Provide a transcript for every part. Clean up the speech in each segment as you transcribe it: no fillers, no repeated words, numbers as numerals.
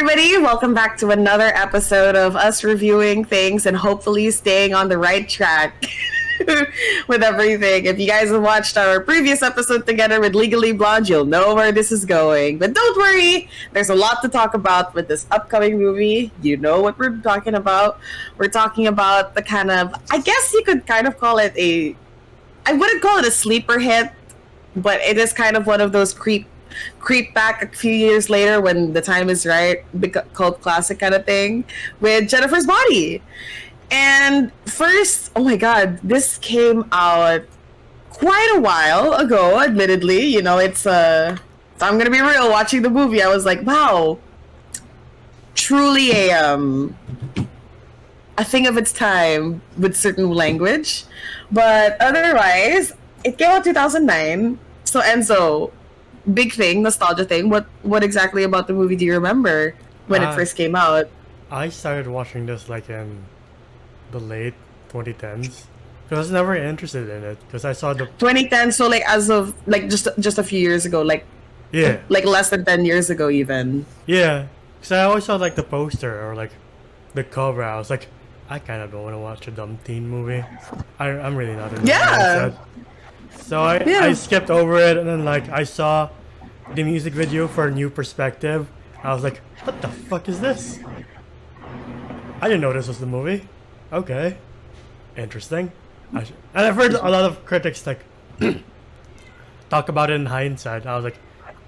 everybody. Welcome back to another episode of us reviewing things and hopefully staying on the right track with everything. If you guys have watched our previous episode together with Legally Blonde, you'll know where this is going. But don't worry, there's a lot to talk about with this upcoming movie. You know what we're talking about. We're talking about the kind of, I guess you could kind of call it I wouldn't call it a sleeper hit, but it is kind of one of those creep back a few years later when the time is right, cult classic kind of thing with Jennifer's Body. And first, oh my god, this came out quite a while ago, admittedly. You know, it's I'm gonna be real, watching the movie I was like, wow, truly a thing of its time with certain language. But otherwise, it came out 2009. So Enzo, big thing, nostalgia thing. What exactly about the movie do you remember when it first came out? I started watching this like in the late 2010s because I was never interested in it because I saw the 2010. So like as of like just a few years ago, like like less than 10 years ago even. Yeah, because I always saw like the poster or like the cover. I was like, I kind of don't want to watch a dumb teen movie. I'm really not into that. So I skipped over it, and then like I saw the music video for New Perspective. I was like, what the fuck is this? I didn't know this was the movie. Okay, interesting. And I've heard a lot of critics like talk about it in hindsight. I was like,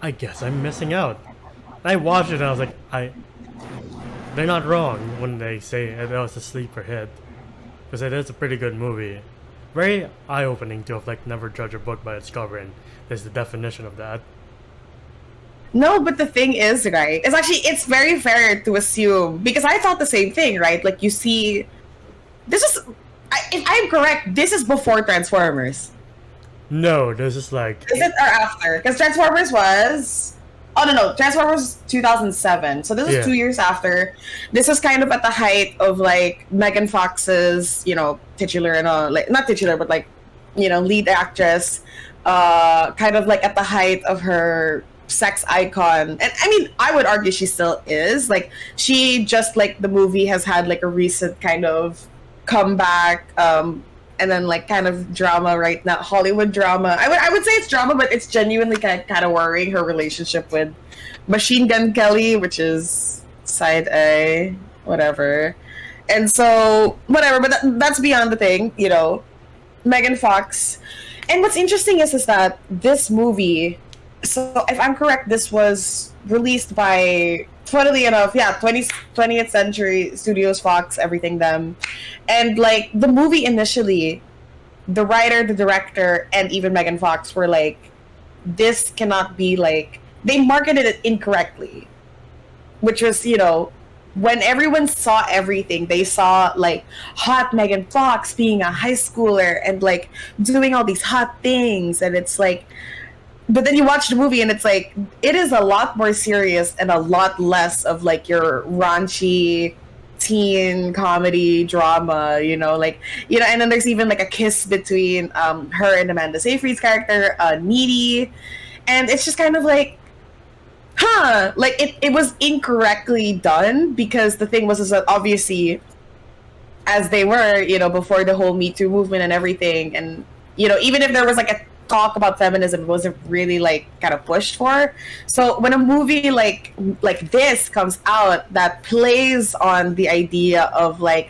I guess I'm missing out. And I watched it and I was like, they're not wrong when they say it was a sleeper hit, because it is a pretty good movie. Very eye-opening to have like never judge a book by its cover, and there's the definition of that. No, but the thing is, right, it's very fair to assume, because I thought the same thing, right? Like you see, this is, if I'm correct, this is before Transformers. No, this is like... Is it or after? Because Transformers was... Oh, no. Transformers was 2007. So this is 2 years after. This is kind of at the height of, like, Megan Fox's, you know, titular and all. Like, not titular, but, like, you know, lead actress. Kind of, like, at the height of her sex icon. And, I mean, I would argue she still is. Like, she just, like, the movie has had, like, a recent kind of comeback. And then like kind of drama right now, Hollywood drama. I would say it's drama, but it's genuinely kind of worrying, her relationship with Machine Gun Kelly, which is side A, whatever. And so whatever, but that's beyond the thing, you know. Megan Fox. And what's interesting is that this movie, so if I'm correct, this was released by, funnily enough, 20th Century Studios, Fox, everything them. And like the movie initially, the writer, the director, and even Megan Fox were like, this cannot be like, they marketed it incorrectly. Which was, you know, when everyone saw everything, they saw like hot Megan Fox being a high schooler and like doing all these hot things, and it's like, but then you watch the movie and it's like, it is a lot more serious and a lot less of like your raunchy teen comedy drama, you know, like, you know. And then there's even like a kiss between her and Amanda Seyfried's character, Needy, and it's just kind of like, like it was incorrectly done, because the thing was is that obviously, as they were, you know, before the whole Me Too movement and everything, and you know, even if there was like a talk about feminism, it wasn't really like kind of pushed for. So when a movie like this comes out that plays on the idea of like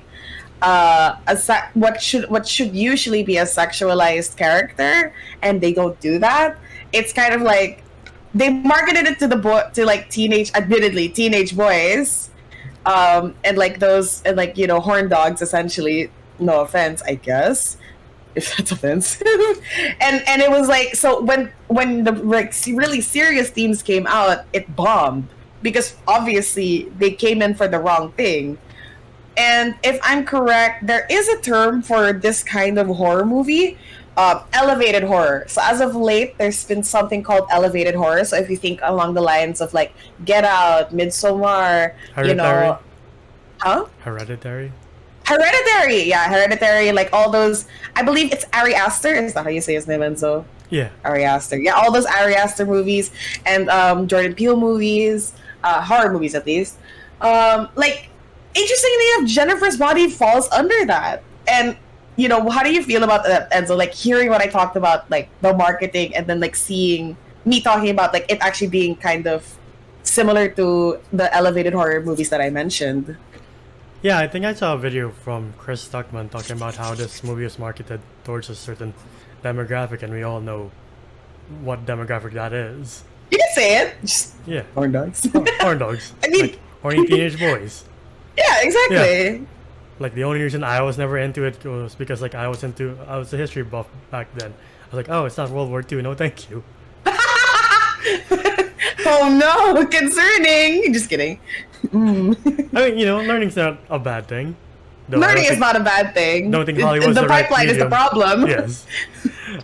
what should usually be a sexualized character, and they don't do that, it's kind of like they marketed it to like admittedly teenage boys, and like those, and like, you know, horn dogs essentially. No offense, I guess, if that's offensive. and it was like, so when the like really serious themes came out, it bombed, because obviously they came in for the wrong thing. And if I'm correct, there is a term for this kind of horror movie, elevated horror. So as of late, there's been something called elevated horror. So if you think along the lines of like Get Out, Midsommar, Hereditary. You know, Hereditary, like all those. I believe it's Ari Aster. Is that how you say his name, Enzo? Yeah. Ari Aster. Yeah, all those Ari Aster movies and Jordan Peele movies, horror movies at least. Like, interestingly enough, Jennifer's body falls under that. And, you know, how do you feel about that, Enzo? Like, hearing what I talked about, like, the marketing, and then, like, seeing me talking about, like, it actually being kind of similar to the elevated horror movies that I mentioned. Yeah, I think I saw a video from Chris Stuckman talking about how this movie is marketed towards a certain demographic, and we all know what demographic that is. You can say it. Just yeah. Horn dogs. Horn dogs. I mean, like, horny teenage boys. Yeah, exactly. Yeah. Like, the only reason I was never into it was because, like, I was a history buff back then. I was like, oh, it's not World War II. No, thank you. Oh no, concerning. Just kidding. I mean, you know, learning's not a bad thing. Learning is not a bad thing. Don't think Hollywood's the pipeline is the problem. Yes.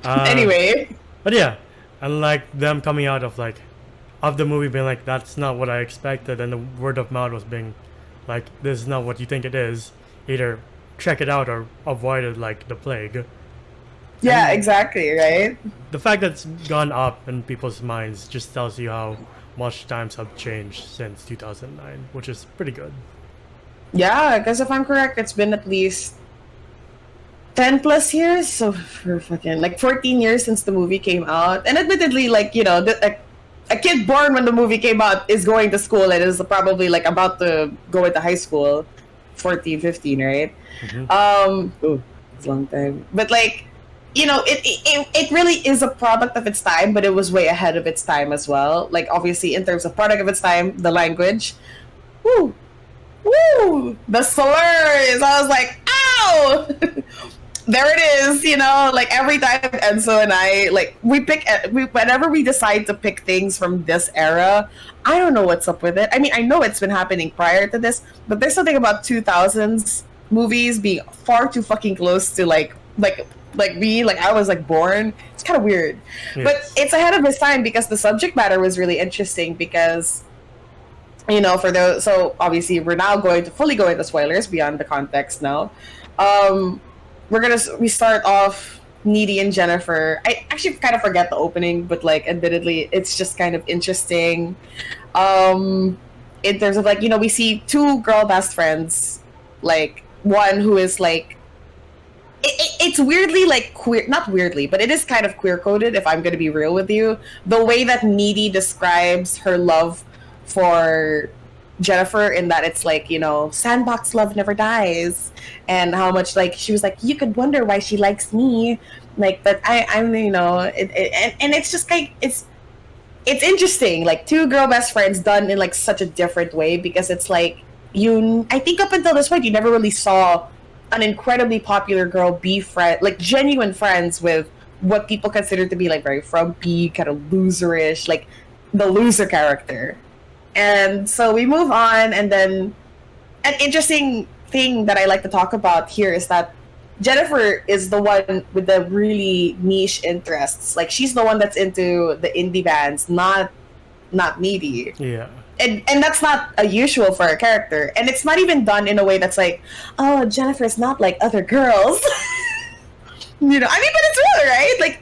Anyway. But yeah, and like them coming out of the movie being like, that's not what I expected, and the word of mouth was being like, this is not what you think it is. Either check it out or avoid it like the plague. Yeah, and exactly, right? The fact that it's gone up in people's minds just tells you how much times have changed since 2009, which is pretty good. Yeah, because if I'm correct, it's been at least 10 plus years, so for fucking like 14 years since the movie came out. And admittedly, like, you know, a kid born when the movie came out is going to school and is probably like about to go into high school. 14, 15, right? Ooh, it's a long time. But like, you know, it really is a product of its time, but it was way ahead of its time as well. Like, obviously, in terms of product of its time, the language, woo, the slurs. I was like, ow! There it is, you know, like every time Enzo and I, like, whenever we decide to pick things from this era, I don't know what's up with it. I mean, I know it's been happening prior to this, but there's something about 2000s movies being far too fucking close to like me, like I was like born. It's kind of weird. Yes. But it's ahead of its time because the subject matter was really interesting because, you know, so obviously we're now going to fully go into spoilers beyond the context now. We start off Needy and Jennifer. I actually kind of forget the opening, but like admittedly, it's just kind of interesting. In terms of like, you know, we see two girl best friends, like one who is like, it's weirdly like queer, not weirdly, but it is kind of queer coded if I'm going to be real with you. The way that Needy describes her love for Jennifer in that it's like, you know, sandbox love never dies, and how much like she was like, you could wonder why she likes me, like, but I'm you know, and it's just like it's interesting, like two girl best friends done in like such a different way, because it's like I think up until this point you never really saw an incredibly popular girl be like genuine friends with what people consider to be like very frumpy, kind of loserish, like the loser character. And so we move on, and then an interesting thing that I like to talk about here is that Jennifer is the one with the really niche interests. Like, she's the one that's into the indie bands, not Needy. Yeah. And that's not a usual for a character. And it's not even done in a way that's like, oh, Jennifer's not like other girls. You know, I mean, but it's real, right? Like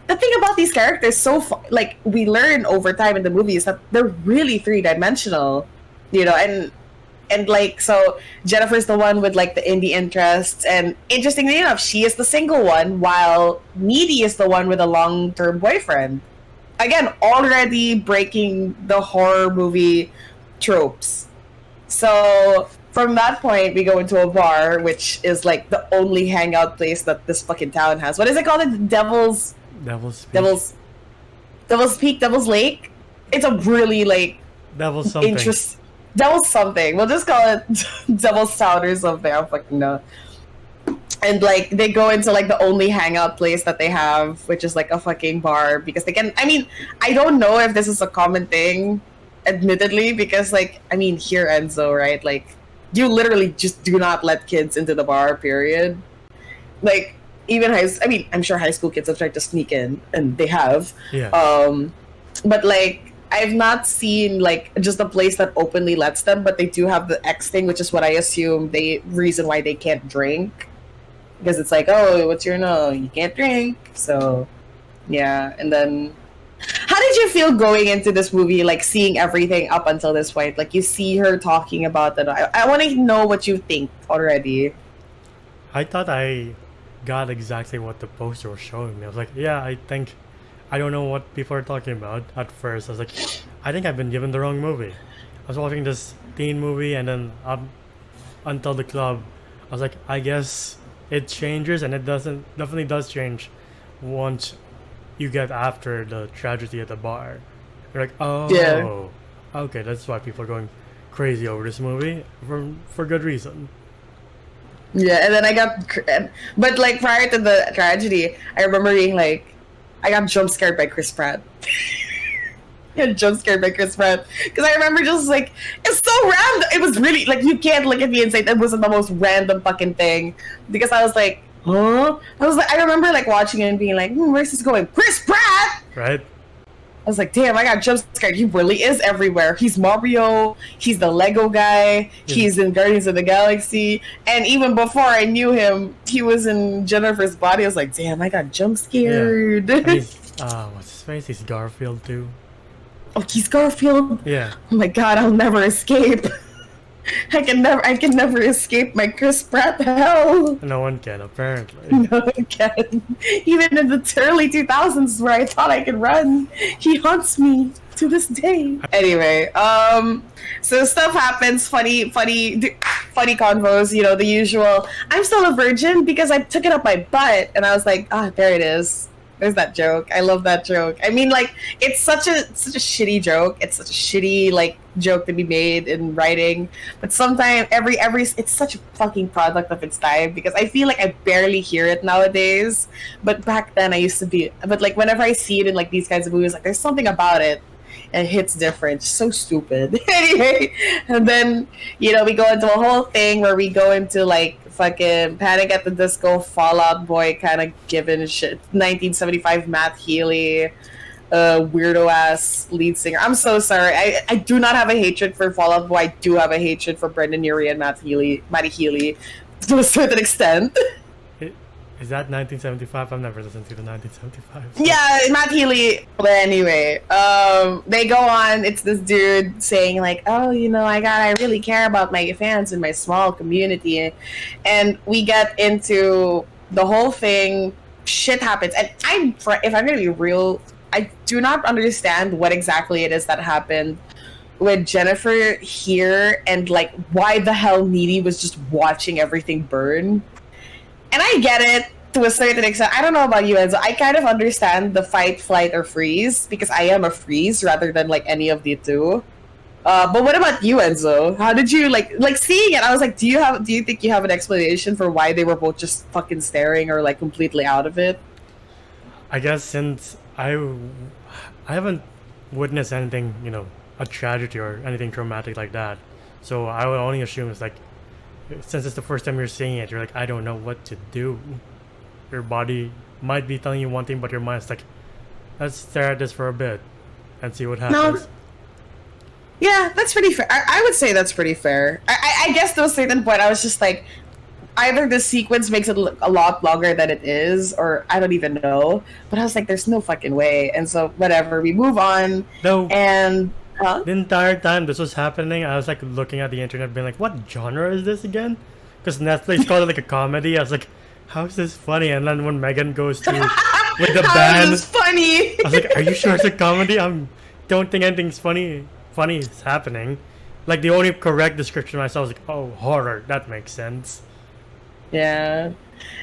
the thing about these characters, like we learn over time in the movie, is that they're really three-dimensional, you know, and like, so Jennifer's the one with like the indie interests, and interestingly enough, she is the single one, while Needy is the one with a long-term boyfriend. Again, already breaking the horror movie tropes. So from that point, we go into a bar, which is like the only hangout place that this fucking town has. What is it called? Devil's Peak, Devil's Lake. It's a really like Devil's something. Devil's something. We'll just call it Devil's Town or something. I don't fucking know. And like they go into like the only hangout place that they have, which is like a fucking bar, because they can. I mean, I don't know if this is a common thing, admittedly, because like, I mean, here Enzo, right? Like, you literally just do not let kids into the bar. Period. Like, even I'm sure high school kids have tried to sneak in, and they have. Yeah. But like, I've not seen like just a place that openly lets them, but they do have the X thing, which is what I assume reason why they can't drink, because it's like, oh, what's your no? You can't drink. So, yeah. And then, how did did you feel going into this movie, like seeing everything up until this point? Like you see her talking about it. I want to know what you think already. I thought I got exactly what the poster was showing me. I was like, yeah, I don't know what people are talking about at first. I was like, I think I've been given the wrong movie. I was watching this teen movie, and then until the club, I was like, I guess it changes, and it definitely does change once you get after the tragedy at the bar. You're like, oh, yeah. Okay, that's why people are going crazy over this movie for good reason. Yeah, and then but like prior to the tragedy, I remember being like, I got jump scared by Chris Pratt. I got jump scared by Chris Pratt because I remember just like, it's so random. It was really like, you can't look at me and say that wasn't the most random fucking thing, because I was like, huh? I remember like watching it and being like, where's this going? Chris Pratt! Right? I was like, damn, I got jump scared. He really is everywhere. He's Mario. He's the Lego guy. He's in Guardians of the Galaxy. And even before I knew him, he was in Jennifer's Body. I was like, damn, I got jump scared. Yeah. What's his face? He's Garfield too. Oh, he's Garfield? Yeah. Oh my god, I'll never escape. I can never escape my Chris Pratt hell. No one can, apparently. No one can. Even in the early 2000s where I thought I could run, he haunts me to this day. Anyway, so stuff happens, funny convos, you know, the usual, I'm still a virgin because I took it up my butt, and I was like, there it is. There's that joke. I love that joke. I mean, like, it's such a shitty joke. It's such a shitty, like, joke to be made in writing. But sometimes every it's such a fucking product of its time, because I feel like I barely hear it nowadays. But back then I used to be. But like whenever I see it in like these kinds of movies, like there's something about it. And it hits different. So stupid. Anyway, and then, you know, we go into a whole thing where we go into like fucking Panic at the Disco, Fall Out Boy kind of given shit. 1975 Matt Healy, weirdo ass lead singer. I'm so sorry. I do not have a hatred for Fall Out Boy. I do have a hatred for Brendan Urie and Matty Healy to a certain extent. Is that 1975? I've never listened to the 1975. Yeah, Matt Healy. But anyway, they go on. It's this dude saying like, "Oh, you know, I really care about my fans in my small community," and we get into the whole thing. Shit happens, and if I'm gonna be real, I do not understand what exactly it is that happened with Jennifer here, and like why the hell Needy was just watching everything burn. And I get it to a certain extent. I don't know about you, Enzo. I kind of understand the fight, flight, or freeze, because I am a freeze rather than like any of the two. But what about you, Enzo? How did you like seeing it? I was like, do you think you have an explanation for why they were both just fucking staring or like completely out of it? I guess since I haven't witnessed anything, you know, a tragedy or anything traumatic like that, so I would only assume it's like, since it's the first time you're seeing it, you're like, I don't know what to do. Your body might be telling you one thing, but your mind's like, let's stare at this for a bit and see what happens. No. Yeah, that's pretty fair. I would say that's pretty fair. I guess to a certain point, I was just like, either the sequence makes it look a lot longer than it is, or I don't even know. But I was like, there's no fucking way. And so, whatever, we move on. No. And... Huh? The entire time this was happening, I was like looking at the internet being like, what genre is this again? Because Netflix called it like a comedy. I was like, how is this funny? And then when Megan goes to with the band, is this funny? I was like, are you sure it's a comedy? I don't think anything's funny is happening. Like the only correct description I saw was like, oh, horror. That makes sense. Yeah.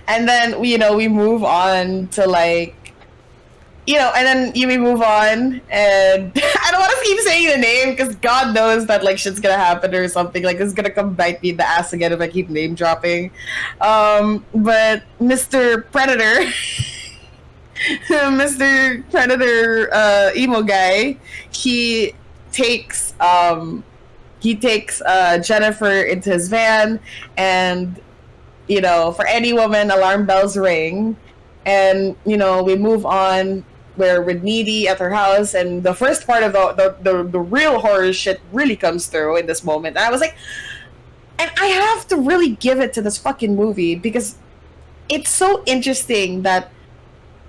And then, you know, we move on to like, you know, and then we move on, and I don't want to keep saying the name because God knows that like shit's gonna happen or something. Like it's gonna come bite me in the ass again if I keep name dropping. But Mr. Predator, Mr. Predator, emo guy, he takes Jennifer into his van, and you know, for any woman, alarm bells ring, and you know, we move on. We're with Needy at her house, and the first part of the real horror shit really comes through in this moment. And I was like, and I have to really give it to this fucking movie because it's so interesting that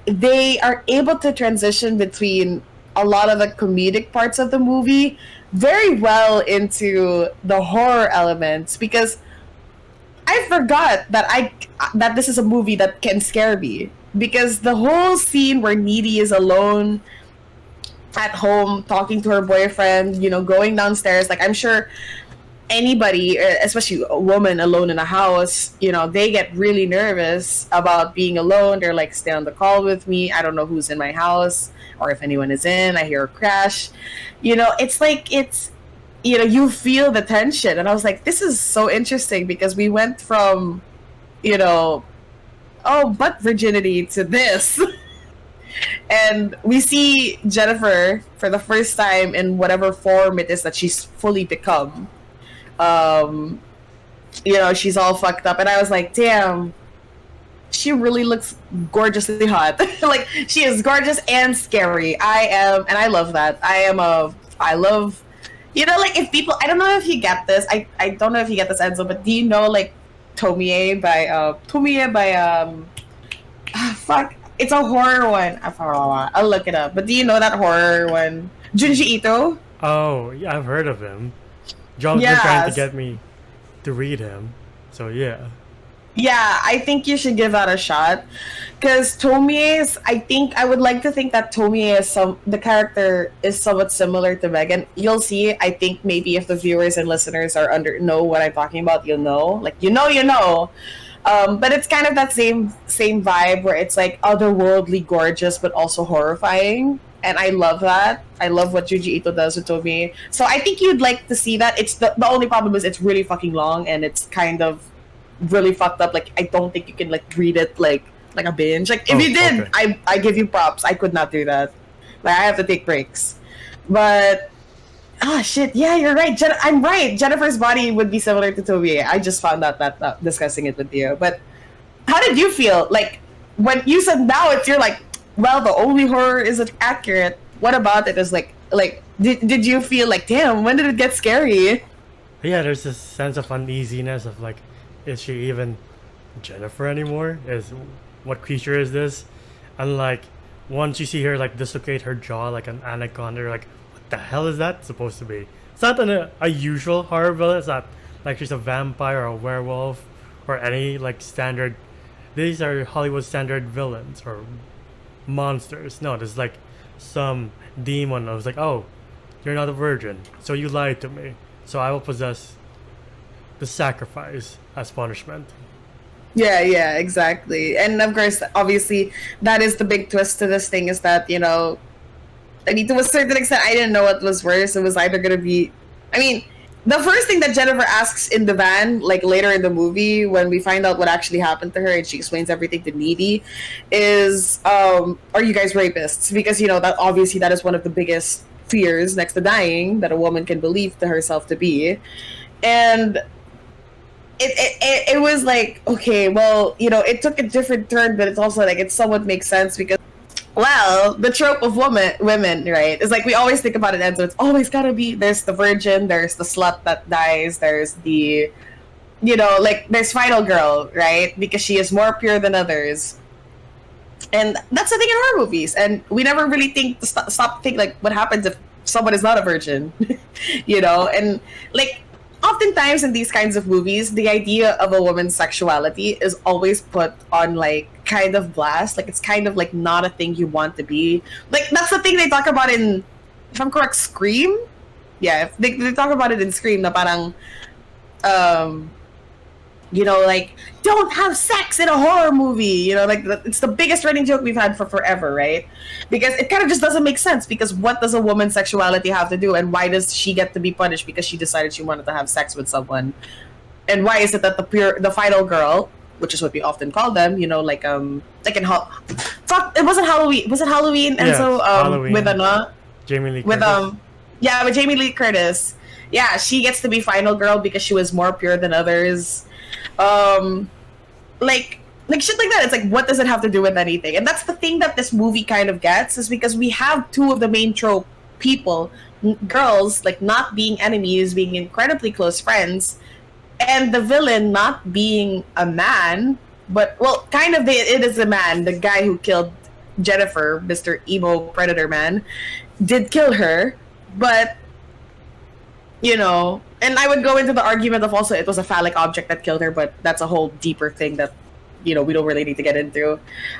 they are able to transition between a lot of the comedic parts of the movie very well into the horror elements, because I forgot that this is a movie that can scare me, because the whole scene where Needy is alone at home talking to her boyfriend, going downstairs, like, I'm sure anybody, especially a woman alone in a house, they get really nervous about being alone. They're like, stay on the call with me. I don't know who's in my house or if anyone is in. I hear a crash. It's like, you feel the tension. And I was like, this is so interesting, because we went from, butt virginity to this. And we see Jennifer for the first time in whatever form it is that she's fully become. She's all fucked up, and I was like, damn, she really looks gorgeously hot. Like, she is gorgeous and scary. I love that. I love, like, if people, I don't know if you get this, I don't know if you get this, Enzo, but do you know, like, Tomie by fuck, it's a horror one. I'll look it up. But do you know that horror one? Junji Ito? Oh, yeah, I've heard of him. John's been trying to get me to read him. So, yeah. Yeah, I think you should give that a shot. Because Tomie I would like to think that Tomie the character is somewhat similar to Megan. You'll see. I think maybe if the viewers and listeners know what I'm talking about, you'll know. Like, you know. But it's kind of that same vibe where it's like otherworldly gorgeous but also horrifying, and I love that. I love what Junji Ito does with Tomie. So I think you'd like to see that. It's the only problem is it's really fucking long, and it's kind of really fucked up. Like, I don't think you can like read it like a binge. Like, if you did, okay. I give you props. I could not do that. Like, I have to take breaks. But shit, yeah, you're right. I'm right. Jennifer's body would be similar to Tomie. I just found out that discussing it with you. But how did you feel? Like, when you said now you're like, well, the only horror isn't accurate. What about it is like did you feel like, damn, when did it get scary? Yeah, there's this sense of uneasiness of like, is she even Jennifer anymore? What creature is this? And like, once you see her like dislocate her jaw like an anaconda, you're like, the hell is that supposed to be? It's not a usual horror villain. It's not like she's a vampire or a werewolf or any like standard. These are Hollywood standard villains or monsters. No, there's like some demon. I was like, oh, you're not a virgin, so you lied to me, so I will possess the sacrifice as punishment. Yeah, exactly. And of course, obviously, that is the big twist to this thing, is that, I mean, to a certain extent, I didn't know what was worse. It was either going to be... I mean, the first thing that Jennifer asks in the van, like later in the movie, when we find out what actually happened to her and she explains everything to Needy, is, are you guys rapists? Because, that obviously that is one of the biggest fears next to dying that a woman can believe to herself to be. And it was like, okay, well, it took a different turn, but it's also like, it somewhat makes sense because, well, the trope of women, right? It's like we always think about it, and so it's always gotta be, there's the virgin, there's the slut that dies, there's the, like, there's final girl, right? Because she is more pure than others. And that's the thing in horror movies. And we never really stop to think, like, what happens if someone is not a virgin? And, like, oftentimes in these kinds of movies, the idea of a woman's sexuality is always put on, like, kind of blast. Like, it's kind of, like, not a thing you want to be. Like, that's the thing they talk about in, if I'm correct, Scream? Yeah, they talk about it in Scream na parang, like, don't have sex in a horror movie. Like, it's the biggest running joke we've had for forever, right? Because it kind of just doesn't make sense. Because what does a woman's sexuality have to do? And why does she get to be punished because she decided she wanted to have sex with someone? And why is it that the final girl, which is what we often call them, like in it wasn't Halloween. Was it Halloween? And so Halloween. With Jamie Lee Curtis. With Jamie Lee Curtis. Yeah, she gets to be final girl because she was more pure than others. Like shit like that. It's like, what does it have to do with anything? And that's the thing that this movie kind of gets, is because we have two of the main trope people, girls, like, not being enemies, being incredibly close friends, and the villain not being a man, but, well, kind of it is a man, the guy who killed Jennifer, Mr. Emo Predator Man, did kill her, but you know, and I would go into the argument of also it was a phallic object that killed her, but that's a whole deeper thing that, you know, we don't really need to get into.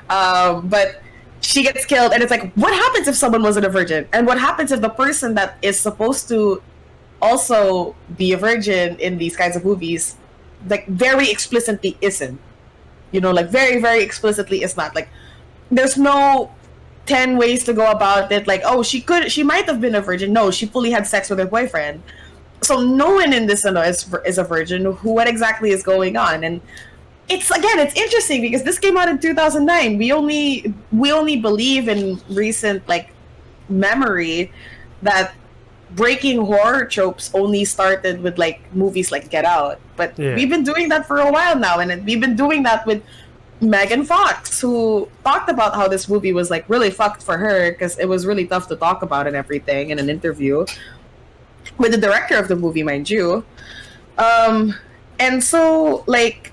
But she gets killed, and it's like, what happens if someone wasn't a virgin? And what happens if the person that is supposed to also be a virgin in these kinds of movies, like, very explicitly isn't? You know, like, very, very explicitly is not. Like, there's no 10 ways to go about it. Like, oh, she might have been a virgin. No, she fully had sex with her boyfriend. So no one in this is a virgin. What exactly is going on? And it's interesting because this came out in 2009. We only believe in recent like memory that breaking horror tropes only started with like movies like Get Out. But we've been doing that for a while now, and we've been doing that with Megan Fox, who talked about how this movie was like really fucked for her because it was really tough to talk about and everything in an interview with the director of the movie, mind you. And so like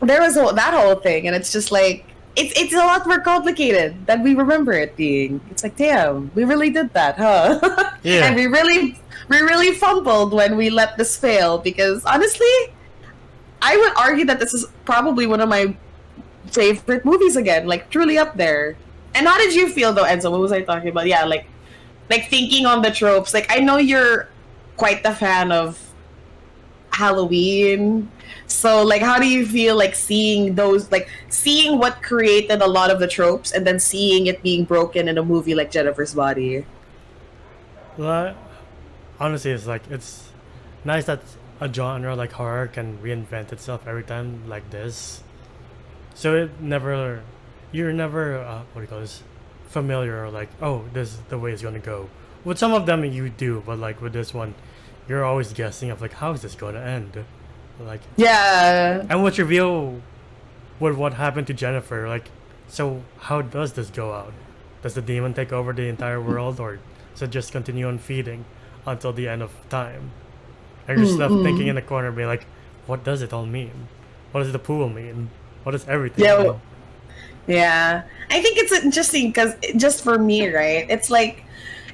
there was that whole thing, and it's just like it's a lot more complicated than we remember it being. It's like, damn, we really did that, huh? Yeah. And we really fumbled when we let this fail, because honestly, I would argue that this is probably one of my favorite movies again, like truly up there. And how did you feel though, Enzo? What was I talking about? Yeah, like thinking on the tropes. Like, I know you're quite the fan of Halloween. So like, how do you feel like seeing those, like seeing what created a lot of the tropes and then seeing it being broken in a movie like Jennifer's Body? Well, honestly, it's nice that a genre like horror can reinvent itself every time like this. So you're never what do you call this, familiar, or like, oh, this is the way it's gonna go. With some of them you do, but like with this one, you're always guessing of like, how is this gonna end? Like, yeah. And what's reveal with what happened to Jennifer? Like, so how does this go out? Does the demon take over the entire world, or does it just continue on feeding until the end of time? And you're just left thinking in the corner, being like, what does it all mean? What does the pool mean? What does everything mean? Yeah, I think it's interesting because just for me, right? It's like,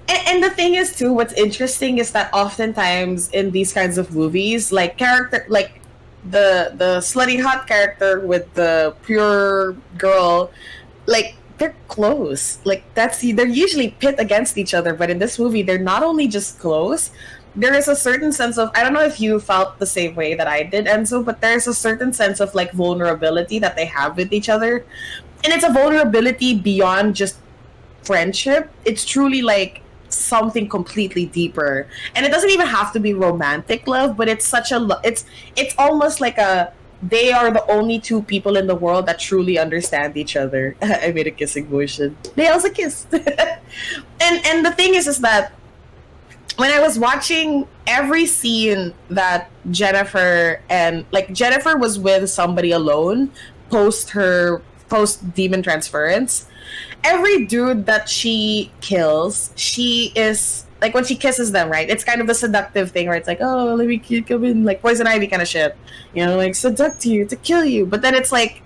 and the thing is too, what's interesting is that oftentimes in these kinds of movies, like character, like the slutty hot character with the pure girl, like they're close. Like they're usually pit against each other, but in this movie, they're not only just close. There is a certain sense of, I don't know if you felt the same way that I did, Enzo, but there's a certain sense of like vulnerability that they have with each other. And it's a vulnerability beyond just friendship. It's truly like something completely deeper. And it doesn't even have to be romantic love, but it's such a, it's almost like they are the only two people in the world that truly understand each other. I made a kissing motion. They also kissed. and the thing is that when I was watching every scene that Jennifer was with somebody alone post demon transference, every dude that she kills, she is like, when she kisses them, right? It's kind of a seductive thing where it's like, oh, let me come in, like poison ivy kind of shit, you know, like seduct you to kill you. But then it's like,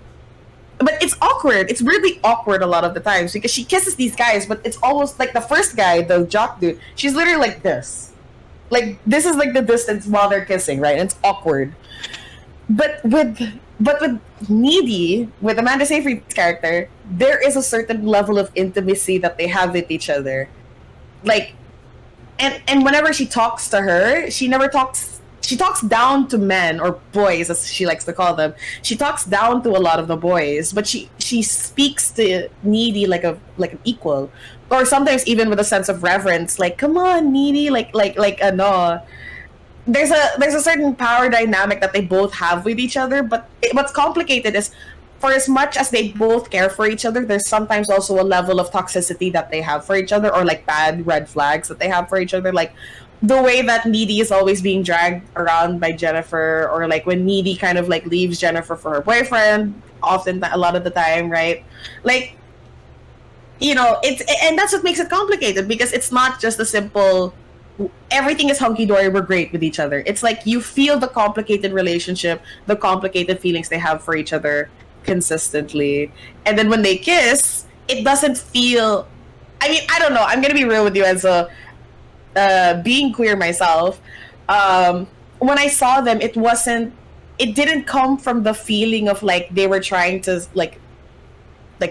but it's awkward. It's really awkward a lot of the times because she kisses these guys, but it's almost like the first guy, the jock dude, she's literally like this. Like, this is like the distance while they're kissing, right? And it's awkward. But with Needy, with Amanda Seyfried's character, there is a certain level of intimacy that they have with each other. Like, and whenever she talks to her, she talks down to men, or boys as she likes to call them. She talks down to a lot of the boys, but she speaks to Needy like an equal, or sometimes even with a sense of reverence, like, come on, Needy, like no. There's a certain power dynamic that they both have with each other, but what's complicated is, for as much as they both care for each other, there's sometimes also a level of toxicity that they have for each other, or like bad red flags that they have for each other. Like the way that Needy is always being dragged around by Jennifer, or like when Needy kind of like leaves Jennifer for her boyfriend, a lot of the time, right? Like, you know, and that's what makes it complicated, because it's not just a simple, everything is hunky-dory, we're great with each other. It's like you feel the complicated relationship, the complicated feelings they have for each other consistently. And then when they kiss, it doesn't feel. I mean, I don't know. I'm gonna be real with you as a being queer myself. When I saw them, it wasn't. It didn't come from the feeling of like they were trying to like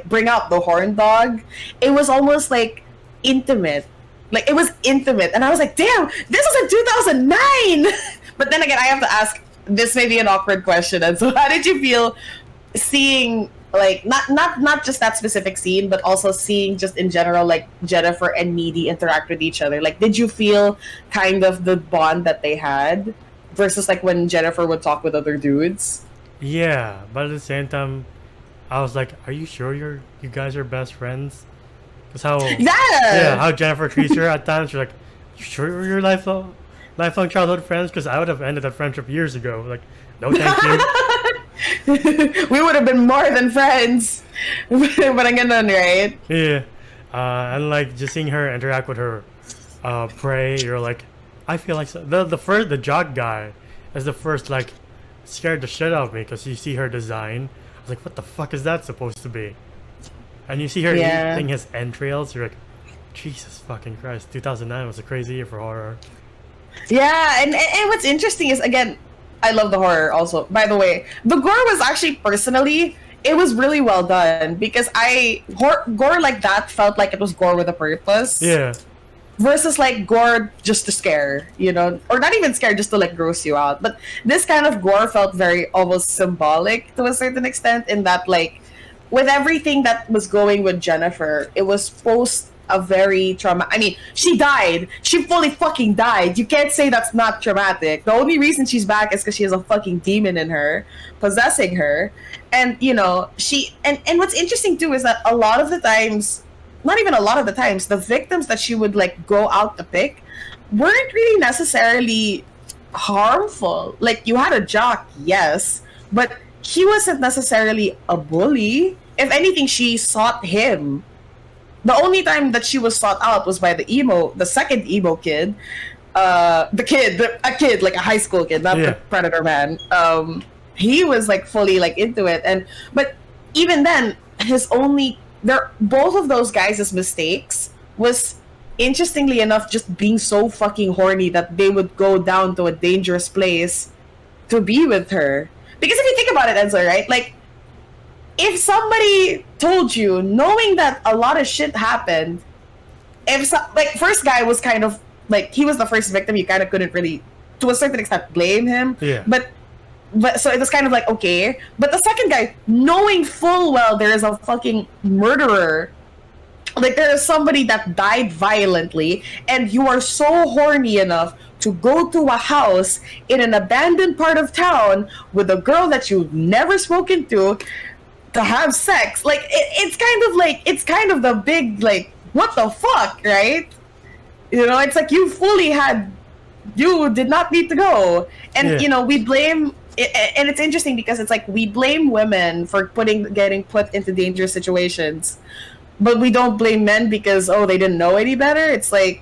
bring out the horn dog. It was almost like intimate. Like it was intimate, and I was like, "Damn, this was in 2009." But then again, I have to ask. This may be an awkward question, and so how did you feel seeing like not just that specific scene, but also seeing just in general like Jennifer and Needy interact with each other? Like, did you feel kind of the bond that they had versus like when Jennifer would talk with other dudes? Yeah, but at the same time, I was like, "Are you sure you guys are best friends?" Because how Jennifer treats her at times. You're like, "You sure you're lifelong childhood friends?" Because I would have ended that friendship years ago. Like, no, thank you. We would have been more than friends. But I'm gonna, right? Yeah, and like just seeing her interact with her prey, you're like, I feel like the jock guy is the first like scared the shit out of me because you see her design. I was like, what the fuck is that supposed to be? And you see her eating his entrails. You're like, Jesus fucking Christ! 2009 was a crazy year for horror. Yeah, and what's interesting is, again, I love the horror also. By the way, the gore was actually, personally, it was really well done because gore like that felt like it was gore with a purpose. Yeah. Versus like gore just to scare, you know, or not even scare, just to like gross you out. But this kind of gore felt very almost symbolic to a certain extent, in that like with everything that was going with Jennifer, it was post a very trauma. I mean, she died. She fully fucking died. You can't say that's not traumatic. The only reason she's back is because she has a fucking demon in her, possessing her. And, you know, and what's interesting too is that a lot of the times, not even a lot of the times, the victims that she would like go out to pick weren't really necessarily harmful. Like, you had a jock, yes, but he wasn't necessarily a bully. If anything, she sought him. The only time that she was sought out was by the second emo kid, a kid, like a high school kid, not the predator man. He was like fully like into it, but even then, both of those guys' mistakes was, interestingly enough, just being so fucking horny that they would go down to a dangerous place to be with her. Because if you think about it, Enzo, right? Like, if somebody told you, knowing that a lot of shit happened, first guy was kind of like, he was the first victim, you kind of couldn't really, to a certain extent, blame him. Yeah. But so it was kind of like, okay. But the second guy, knowing full well there is a fucking murderer, like there is somebody that died violently, and you are so horny enough to go to a house in an abandoned part of town with a girl that you've never spoken to have sex, like it's kind of the big like, what the fuck, right? You know, it's like you did not need to go. And you know, we blame and it's interesting because it's like we blame women for getting put into dangerous situations, but we don't blame men because they didn't know any better. It's like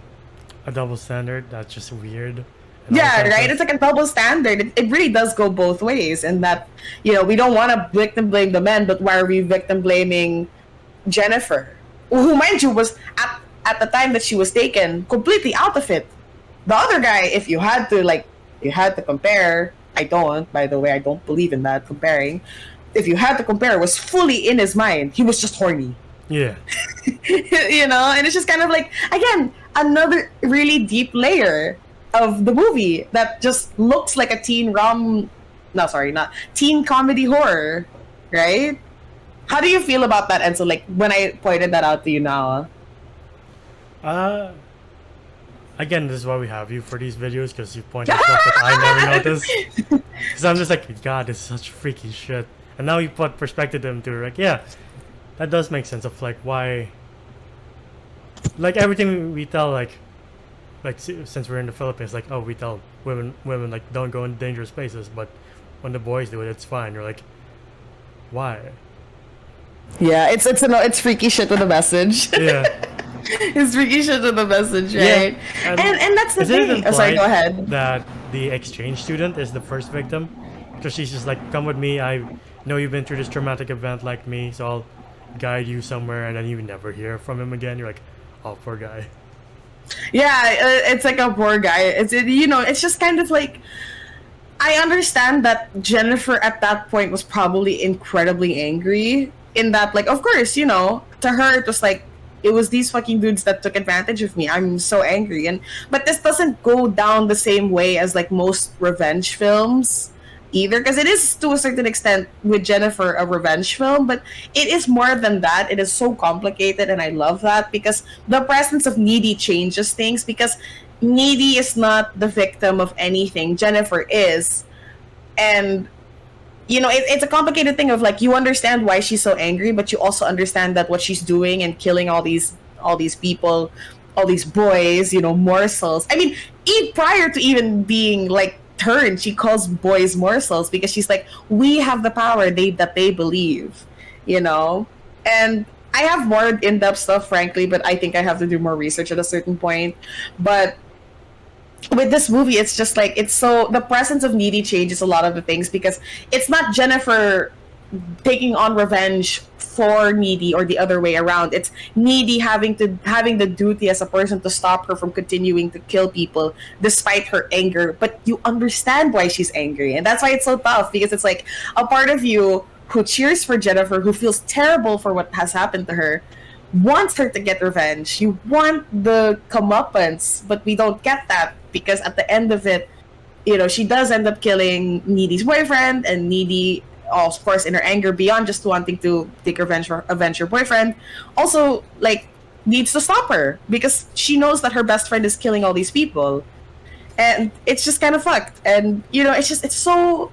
a double standard. That's just weird. Yeah, right? It's like a double standard. It really does go both ways, and that, you know, we don't want to victim blame the men, but why are we victim blaming Jennifer, who, mind you, was at the time that she was taken completely out of it? The other guy, if you had to compare, I don't, by the way, I don't believe in that comparing. If you had to compare, was fully in his mind. He was just horny. Yeah. You know, and it's just kind of like, again, another really deep layer of the movie that just looks like a teen comedy horror, right? How do you feel about that, Enzo? Like, when I pointed that out to you now? Again, this is why we have you for these videos, because you point out stuff that I never noticed. Because I'm just like, God, this is such freaky shit. And now you put perspective into it, like, yeah, that does make sense of like why, like everything we tell, like since we're in the Philippines, like, we tell women like don't go in dangerous places, but when the boys do it, it's fine. You're like, why? Yeah, it's freaky shit with a message. Yeah. It's freaky shit with a message, right? Yeah. And that's the thing. Sorry, go ahead. That the exchange student is the first victim, because she's just like, come with me. I know you've been through this traumatic event like me, so guide you somewhere and then you never hear from him again. You're like, oh, poor guy. Yeah, it's like a poor guy. It's just kind of like, I understand that Jennifer at that point was probably incredibly angry in that, like, of course, to her it was like, it was these fucking dudes that took advantage of me. I'm so angry. But this doesn't go down the same way as like most revenge films either, because it is to a certain extent with Jennifer a revenge film, but it is more than that. It is so complicated, and I love that because the presence of Needy changes things, because Needy is not the victim of anything. Jennifer is. And it's a complicated thing of like, you understand why she's so angry, but you also understand that what she's doing and killing all these people, all these boys, morsels. I mean, prior to even being like turned, she calls boys morsels because she's like, we have the power that they believe, And I have more in-depth stuff, frankly, but I think I have to do more research at a certain point. But with this movie, it's just like, the presence of Needy changes a lot of the things, because it's not Jennifer taking on revenge for Needy or the other way around. It's Needy having the duty as a person to stop her from continuing to kill people despite her anger. But you understand why she's angry, and that's why it's so tough, because it's like a part of you who cheers for Jennifer, who feels terrible for what has happened to her, wants her to get revenge. You want the comeuppance, but we don't get that, because at the end of it, she does end up killing Needy's boyfriend, and Needy, of course, in her anger, beyond just wanting to take revenge for avenge her boyfriend, also like needs to stop her because she knows that her best friend is killing all these people, and it's just kind of fucked. And it's so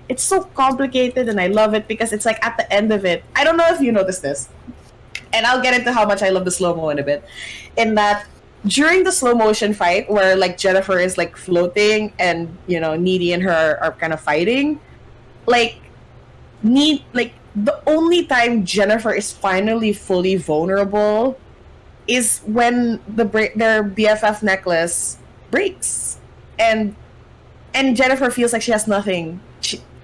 complicated, and I love it because it's like at the end of it, I don't know if you noticed this, and I'll get into how much I love the slow-mo in a bit, in that during the slow motion fight where like Jennifer is like floating and Needy and her are kind of fighting, like the only time Jennifer is finally fully vulnerable is when their BFF necklace breaks, and Jennifer feels like she has nothing.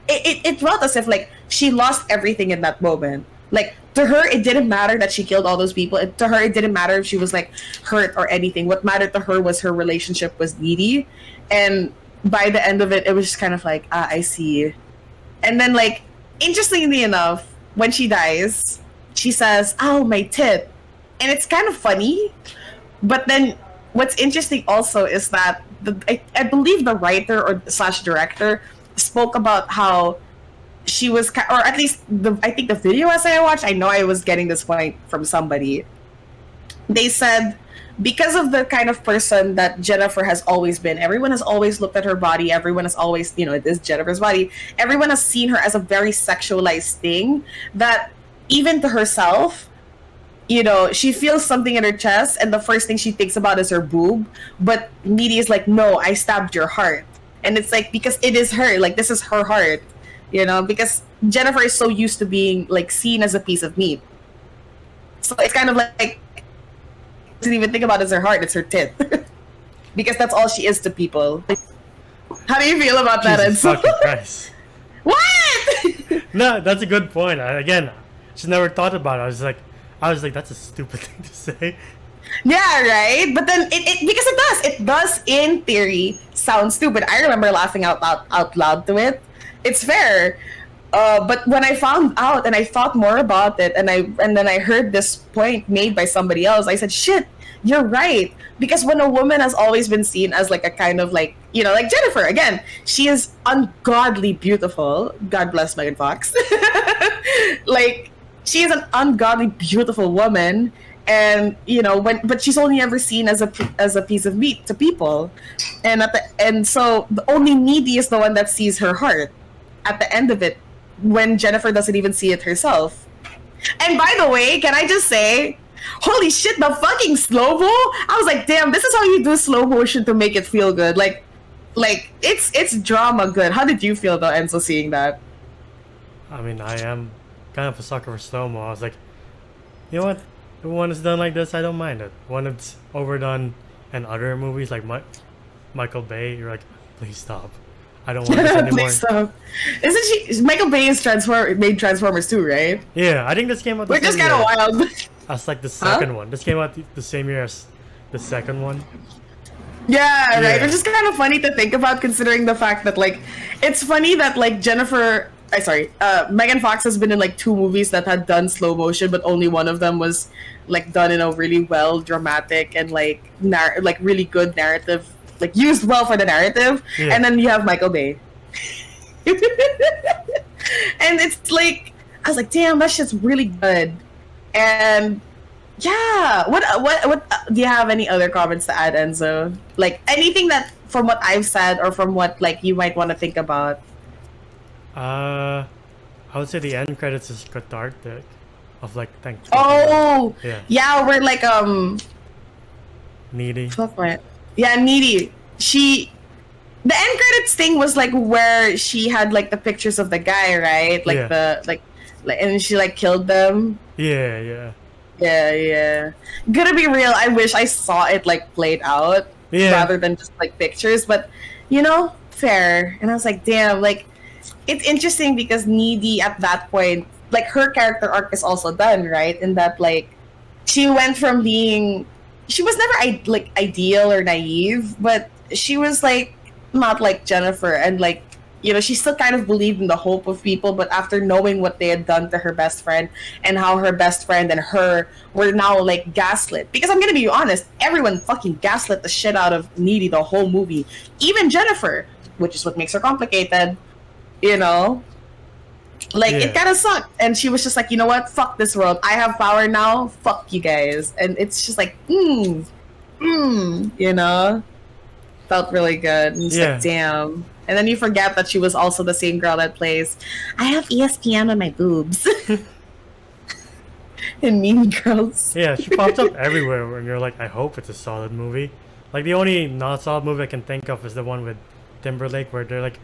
It felt as if like she lost everything in that moment. Like, to her, it didn't matter that she killed all those people. To her, it didn't matter if she was like hurt or anything. What mattered to her was her relationship with Needy, and by the end of it, it was just kind of like, I see. And then, like, interestingly enough, when she dies, she says, "Oh, my tit," and it's kind of funny. But then, what's interesting also is that I believe the writer or / director spoke about how she was, or at least I think the video essay I watched, I know I was getting this point from somebody. They said, because of the kind of person that Jennifer has always been, everyone has always looked at her body, everyone has always, it is Jennifer's body, everyone has seen her as a very sexualized thing, that even to herself, she feels something in her chest, and the first thing she thinks about is her boob. But Needy is like, no, I stabbed your heart. And it's like, because it is her, like, this is her heart, because Jennifer is so used to being like seen as a piece of meat. So it's kind of like, doesn't even think about it as her heart, it's her tit. Because that's all she is to people. How do you feel about that, Enzo? Fucking Christ. What? No, that's a good point. Again, just never thought about it. I was like, that's a stupid thing to say. Yeah, right? But then because it does in theory sound stupid. I remember laughing out loud to it. It's fair. But when I found out and I thought more about it, and then I heard this point made by somebody else, I said, shit, you're right. Because when a woman has always been seen as like a kind of like, like Jennifer, again, she is ungodly beautiful. God bless Megan Fox. Like, she is an ungodly beautiful woman, and but she's only ever seen as a piece of meat to people, and so the only Needy is the one that sees her heart at the end of it, when Jennifer doesn't even see it herself. And by the way, can I just say, holy shit, the fucking slow-mo, I was like, damn, this is how you do slow motion to make it feel good. Like it's drama good. How did you feel about Enzo seeing that? I mean, I am kind of a sucker for slow-mo. I was like, you know what? When it's done like this, I don't mind it. When it's overdone in other movies like Michael Bay, you're like, please stop. I don't want this anymore. Please stop. Isn't she? Michael Bay is made Transformers too, right? Yeah, I think this came out the Which is same kind of year wild. as like the second one. This came out the same year as the second one. Yeah, right. Which is kind of funny to think about, considering the fact that like, it's funny that like Megan Fox has been in like 2 movies that had done slow motion, but only one of them was like done in a really well dramatic and like really good narrative, like used well for the narrative. Yeah. And then you have Michael Bay. And it's like, I was like, damn, that shit's really good. And yeah, what do you have any other comments to add, Enzo? Like anything that from what I've said or from what like you might want to think about? I would say the end credits is cathartic, of like thank. Oh, yeah, we're like Needy. Yeah, Needy. The end credits thing was like where she had like the pictures of the guy, right? Like the like and she like killed them. Yeah. Gonna be real, I wish I saw it like played out rather than just like pictures, but you know, fair. And I was like, damn, like it's interesting because Needy at that point, like her character arc is also done, right? In that like she went from being, she was never like ideal or naive, but she was like not like Jennifer, and like, you know, she still kind of believed in the hope of people, but after knowing what they had done to her best friend and how her best friend and her were now like gaslit. Because I'm gonna be honest, everyone fucking gaslit the shit out of Needy the whole movie. Even Jennifer, which is what makes her complicated, you know? Like, it kind of sucked. And she was just like, you know what? Fuck this world. I have power now. Fuck you guys. And it's just like, you know? Felt really good. And it's like, damn. And then you forget that she was also the same girl that plays, I have ESPN on my boobs. In Mean Girls. Yeah, she pops up everywhere and you're like, I hope it's a solid movie. Like, the only not solid movie I can think of is the one with Timberlake where they're like,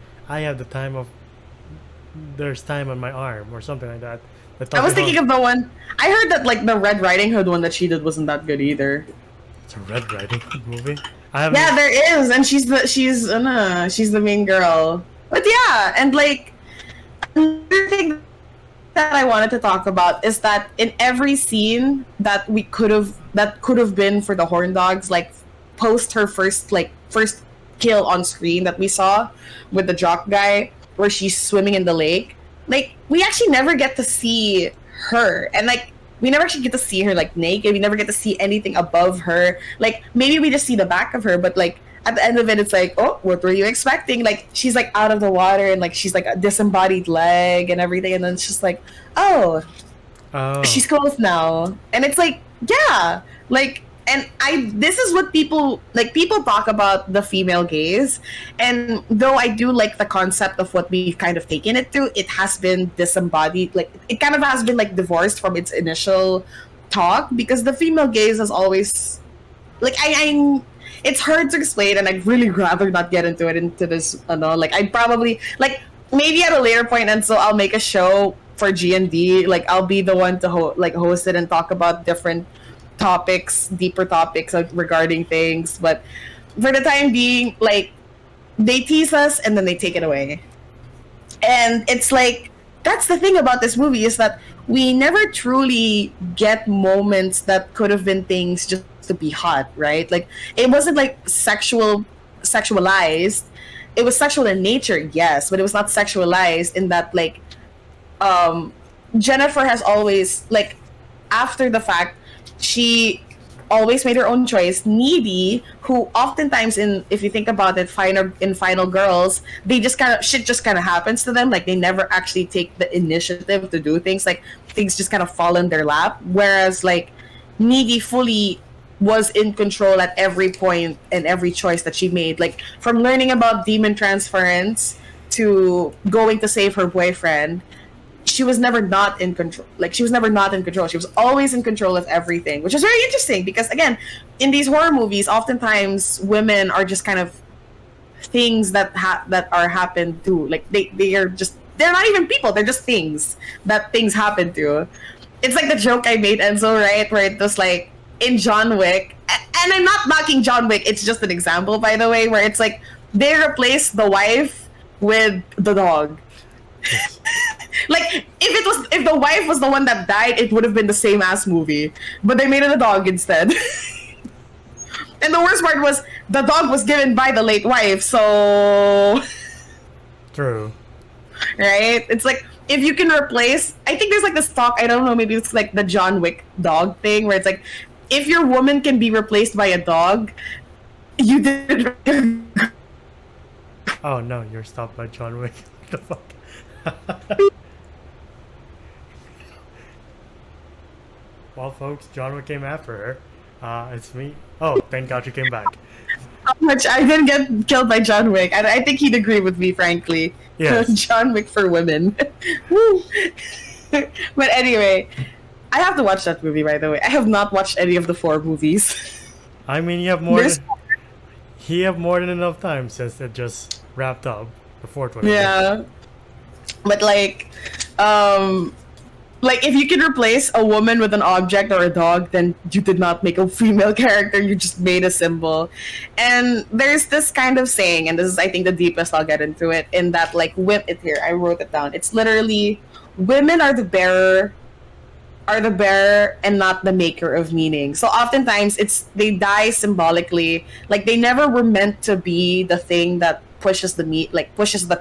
there's time on my arm or something like that. I was thinking of the one, I heard that like the Red Riding Hood one that she did wasn't that good either. It's a Red Riding Hood movie? Yeah, there is, and she's the main girl. But yeah, and like another thing that I wanted to talk about is that in every scene that could have been for the Horn Dogs, like post her first kill on screen that we saw with the jock guy, where she's swimming in the lake, like we actually never get to see her, and like we never actually get to see her like naked. We never get to see anything above her. Like maybe we just see the back of her, but like at the end of it, it's like, oh, what were you expecting? Like she's like out of the water and like she's like a disembodied leg and everything, and then it's just like, oh. She's clothed now, and it's like, yeah, like. And this is what people talk about the female gaze, and though I do like the concept of what we've kind of taken it to, it has been disembodied, like it kind of has been like divorced from its initial talk, because the female gaze has always, like it's hard to explain, and I'd really rather not get into this, like I'd probably, like maybe at a later point, and so I'll make a show for G&D, like I'll be the one to host it and talk about different deeper topics regarding things, but for the time being, like they tease us and then they take it away, and it's like that's the thing about this movie, is that we never truly get moments that could have been things just to be hot, right? Like it wasn't like sexualized. It was sexual in nature, yes, but it was not sexualized in that like Jennifer has always, like after the fact, she always made her own choice. Needy, who oftentimes if you think about it, in Final Girls, they just kind of happens to them. Like they never actually take the initiative to do things. Like things just kind of fall in their lap. Whereas like Needy fully was in control at every point and every choice that she made. Like from learning about demon transference to going to save her boyfriend. She was never not in control. Like she was never not in control. She was always in control of everything, which is very interesting because again, in these horror movies, oftentimes women are just kind of things that are happened to. Like they're not even people. They're just things happen to. It's like the joke I made, Enzo, right? Where it was like in John Wick, and I'm not knocking John Wick. It's just an example, by the way, where it's like they replace the wife with the dog. Like if the wife was the one that died, it would have been the same ass movie. But they made it a dog instead. And the worst part was the dog was given by the late wife, so True. Right? It's like if you can replace, I think there's like this talk, I don't know, maybe it's like the John Wick dog thing where it's like if your woman can be replaced by a dog, you did. Oh no, you're stopped by John Wick. What the fuck? Well, folks, John Wick came after her. It's me. Oh, thank God you came back. How much I didn't get killed by John Wick. I think he'd agree with me, frankly. Yes. John Wick for women. Woo. But anyway, I have to watch that movie, by the way. I have not watched any of the 4 movies. I mean, you have more than enough time since it just wrapped up the 4th one. Yeah. But like if you can replace a woman with an object or a dog, then you did not make a female character, you just made a symbol. And there's this kind of saying, and this is I think the deepest I'll get into it, in that like here, I wrote it down. It's literally women are the bearer and not the maker of meaning. So oftentimes they die symbolically. Like they never were meant to be the thing that pushes the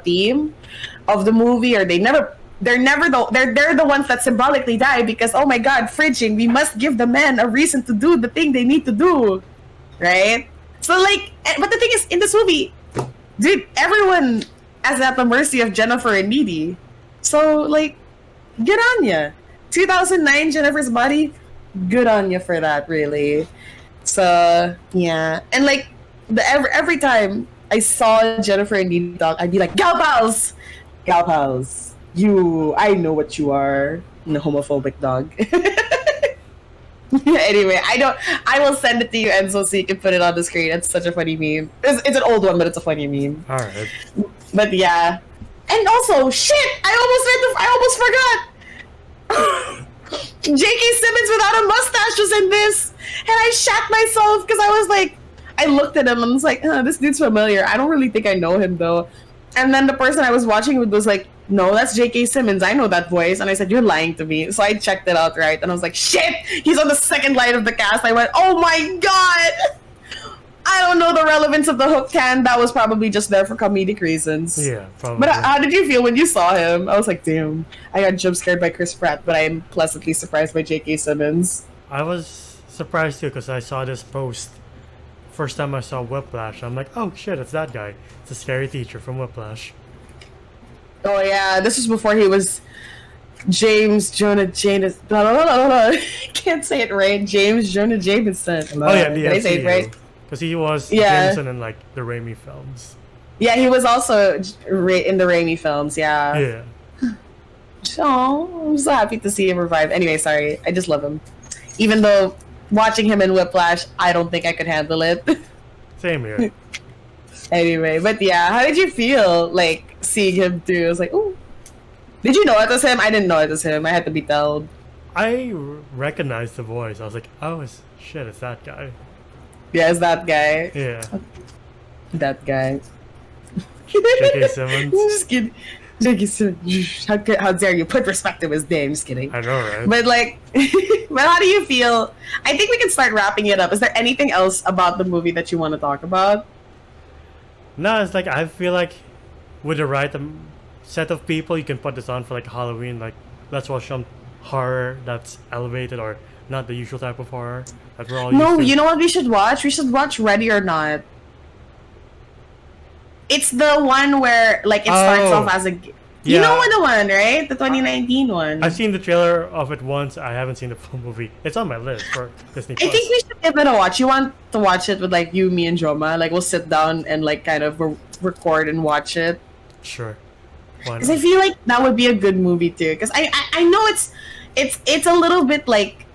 theme of the movie, or they're the ones that symbolically die because, oh my god, fridging, we must give the men a reason to do the thing they need to do, right? So like, but the thing is, in this movie, dude, everyone is at the mercy of Jennifer and Needy. So like, good on ya. 2009 Jennifer's Body, good on you for that, really. So yeah, and like every time I saw Jennifer and Needy talk, I'd be like, gal pals, I know what you are, a homophobic dog. Anyway, I will send it to you, Enzo, so you can put it on the screen. It's such a funny meme. It's an old one, but it's a funny meme. All right. But yeah, and also, shit, I almost forgot. J.K. Simmons without a mustache was in this, and I shat myself because I was like, I looked at him and was like, this dude's familiar. I don't really think I know him though. And then the person I was watching with was like, no, that's J.K. Simmons. I know that voice. And I said, you're lying to me. So I checked it out, right? And I was like, shit, he's on the second line of the cast. I went, oh my god. I don't know the relevance of the hook can. That was probably just there for comedic reasons. Yeah, probably. But how did you feel when you saw him? I was like, damn. I got jump scared by Chris Pratt, but I'm pleasantly surprised by J.K. Simmons. I was surprised too because I saw this post. First time I saw Whiplash, I'm like, oh shit, it's that guy. It's a scary teacher from Whiplash. Oh yeah, this was before he was James Jonah Jameson. Can't say it right. James Jonah Jameson. Oh yeah, did I say it right? Because he was Jameson in like the Raimi films. Yeah, he was also in the Raimi films. Yeah. Yeah. Oh, I'm so happy to see him revive. Anyway, sorry, I just love him. Even though watching him in Whiplash, I don't think I could handle it. Same here. Anyway, but yeah, how did you feel like seeing him too? I was like, ooh. Did you know it was him? I didn't know it was him. I had to be told. I recognized the voice. I was like, oh shit, it's that guy. Yeah, it's that guy. Yeah. That guy. J.K. Simmons. Just kidding. J.K. Simmons. How dare you put respect to his name? Just kidding. I know, right? But like, well, how do you feel? I think we can start wrapping it up. Is there anything else about the movie that you want to talk about? No, it's like I feel like with the right set of people, you can put this on for like Halloween. Like, let's watch some horror that's elevated or not the usual type of horror that we're all used to. You know what we should watch? We should watch Ready or Not. It's the one where like it starts off as a. You know the one, right? The 2019 one. I've seen the trailer of it once. I haven't seen the full movie. It's on my list for Disney Plus. I think we should give it a watch. You want to watch it with like you, me, and Joma? Like we'll sit down and like kind of record and watch it. Sure. Because I feel like that would be a good movie too. Because I know it's a little bit like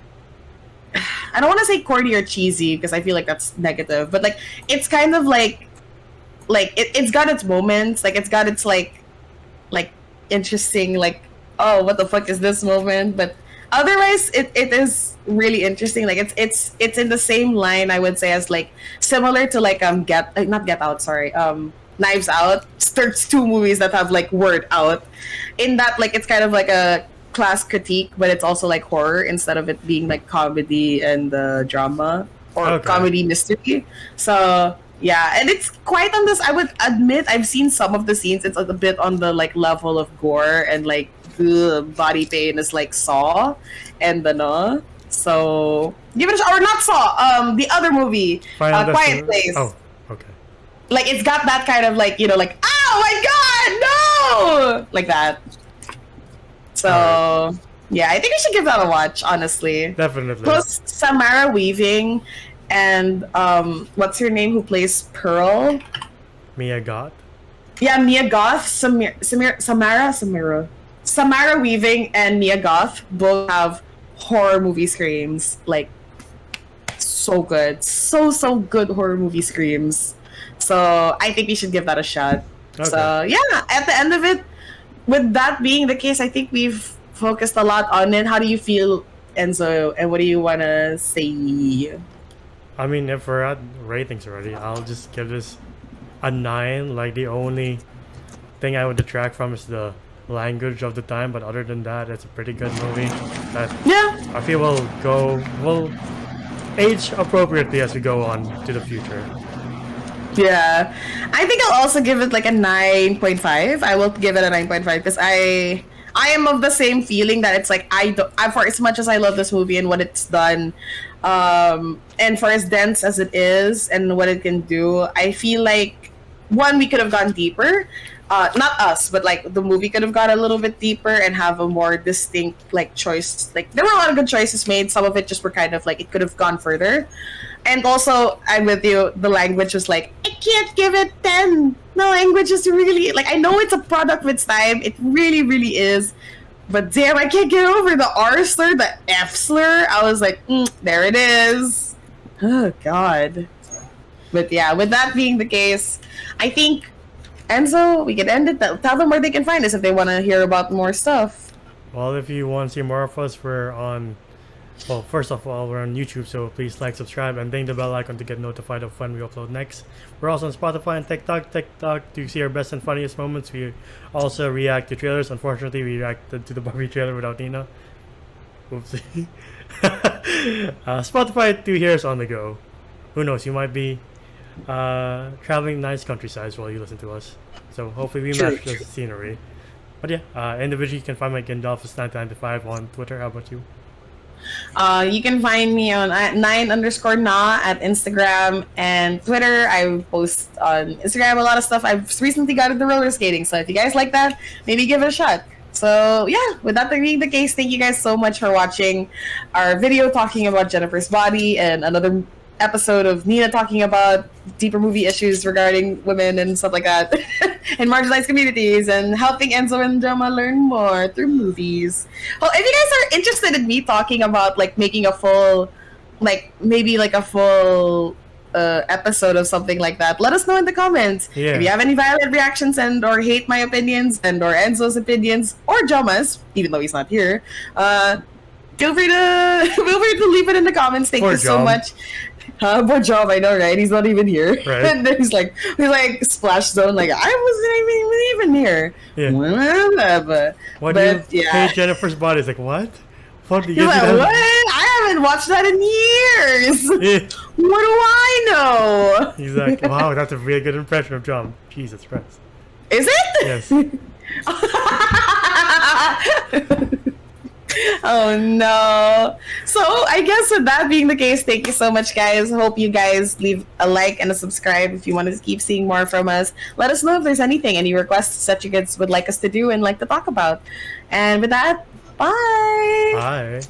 I don't want to say corny or cheesy because I feel like that's negative. But like it's kind of like it's got its moments. Like it's got its like interesting like, oh, what the fuck is this moment? But otherwise it is really interesting. Like it's in the same line I would say as like similar to like not Get Out, sorry, Knives Out. There's two movies that have like word out. In that, like, it's kind of like a class critique, but it's also like horror instead of it being like comedy and drama or comedy mystery. So yeah, and it's quite on this. I would admit I've seen some of the scenes. It's a bit on the like level of gore and like body pain is like Saw and the no. So give it a shot. Or not Saw. The other movie, Quiet Place. Oh, okay. Like it's got that kind of like, you know, like, oh my god, no, like that. So yeah, I think I should give that a watch. Honestly, definitely. Plus Samara Weaving and what's her name who plays Pearl? Mia Goth. Yeah, Mia Goth. Samara Weaving and Mia Goth both have horror movie screams. Like so good, so good horror movie screams. So I think we should give that a shot. Okay. So yeah, at the end of it, with that being the case, I think we've focused a lot on it. How do you feel, Enzo? And what do you want to say? I mean, if we're at ratings already, I'll just give this a 9. Like, the only thing I would detract from is the language of the time, but other than that, it's a pretty good movie. I feel will age appropriately as we go on to the future. Yeah, I think I'll also give it like a 9.5. I will give it a 9.5 because I am of the same feeling that it's like for as much as I love this movie and what it's done, and for as dense as it is and what it can do, I feel like one, we could have gone deeper. Not us, but like the movie could have gone a little bit deeper and have a more distinct like choice. Like there were a lot of good choices made. Some of it just were kind of like it could have gone further. And also, I'm with you. The language was like, I can't give it 10. The language is really like, I know it's a product of its time. It really, really is. But damn, I can't get over the R slur, the F slur. I was like, there it is. Oh God. But yeah, with that being the case, I think, Enzo, we can end it. Tell them where they can find us if they want to hear about more stuff. Well, if you want to see more of us, we're on... Well, first of all, we're on YouTube, so please like, subscribe, and ding the bell icon to get notified of when we upload next. We're also on Spotify and TikTok to see our best and funniest moments. We also react to trailers. Unfortunately, we reacted to the Barbie trailer without Nina. Oopsie. Spotify to hear us on the go. Who knows, you might be traveling nice countrysides while you listen to us. So hopefully we match the scenery. But yeah, individually you can find my Gandalfus995 on Twitter. How about you? You can find me on 9_na at Instagram and Twitter. I post on Instagram a lot of stuff. I've recently got into roller skating, so if you guys like that, maybe give it a shot. So yeah, with that being the case, thank you guys so much for watching our video talking about Jennifer's Body and another episode of Nina talking about deeper movie issues regarding women and stuff like that in marginalized communities and helping Enzo and Joma learn more through movies. Well, if you guys are interested in me talking about like making a full, like maybe like a full episode of something like that, let us know in the comments. Yeah. If you have any violent reactions and or hate my opinions and or Enzo's opinions or Joma's, even though he's not here, feel free to leave it in the comments. Thank you so much. Poor Job, I know, right? He's not even here. Right. And then he's like splash zone, like I wasn't even here. Yeah. What do you hate Jennifer's Body? It's like, what? What? He's like, what? I haven't watched that in years. Yeah. What do I know? He's like, wow, that's a really good impression of John. Jesus Christ. Is it? Yes. Oh no. So I guess with that being the case, thank you so much, guys. Hope you guys leave a like and a subscribe if you want to keep seeing more from us. Let us know if there's any requests that you guys would like us to do and like to talk about. And with that, bye. Bye.